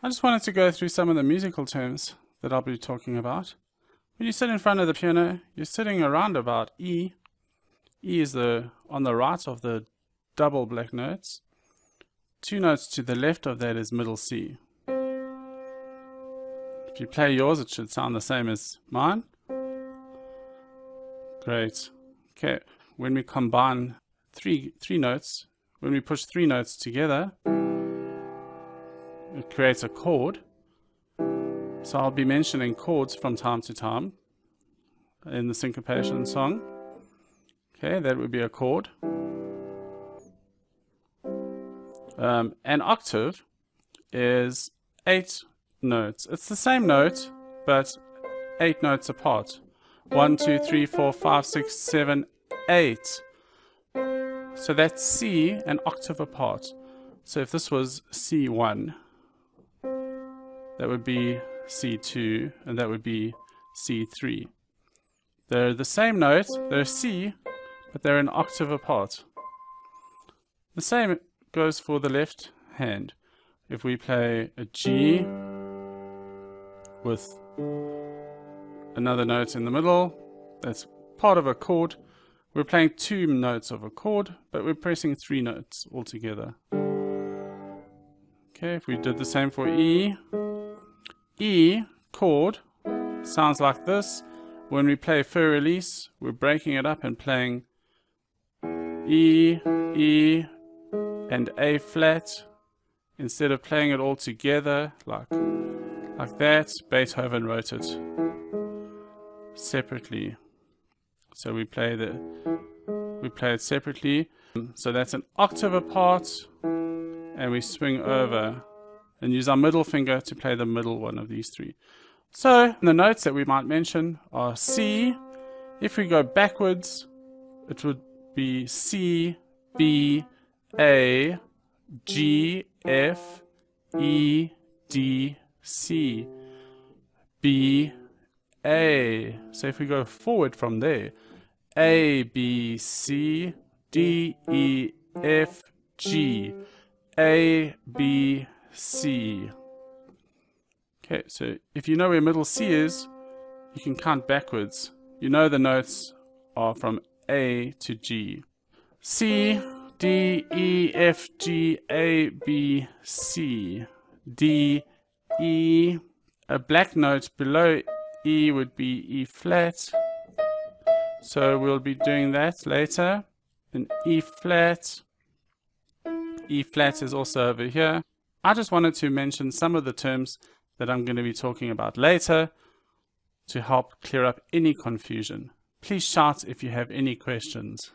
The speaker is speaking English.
I just wanted to go through some of the musical terms that I'll be talking about. When you sit in front of the piano, you're sitting around about E. E is on the right of the double black notes. 2 notes to the left of that is middle C. If you play yours, it should sound the same as mine. Great. Okay, when we combine three notes, when we push 3 notes together, it creates a chord. So I'll be mentioning chords from time to time in the syncopation song. Okay, that would be a chord. An octave is 8 notes. It's the same note, but 8 notes apart. 1, 2, 3, 4, 5, 6, 7, 8. So that's C, an octave apart. So if this was C1, that would be C2, and that would be C3. They're the same note, they're C, but they're an octave apart. The same goes for the left hand. If we play a G with another note in the middle, that's part of a chord. We're playing 2 notes of a chord, but we're pressing 3 notes altogether. Okay, if we did the same for E, E chord sounds like this. When we play Fur Release, we're breaking it up and playing E, E, and A flat. Instead of playing it all together like that, Beethoven wrote it separately. So we play it separately. So that's an octave apart, and we swing over and use our middle finger to play the middle one of these 3. So the notes that we might mention are C. If we go backwards, it would be C, B, A, G, F, E, D, C, B, A. So if we go forward from there, A, B, C, D, E, F, G, A, B, C. Okay, so if you know where middle C is, you can count backwards. You know the notes are from A to G. C, D, E, F, G, A, B, C, D, E. A black note below E would be E flat. So we'll be doing that later. Then E flat. E flat is also over here. I just wanted to mention some of the terms that I'm going to be talking about later to help clear up any confusion. Please shout if you have any questions.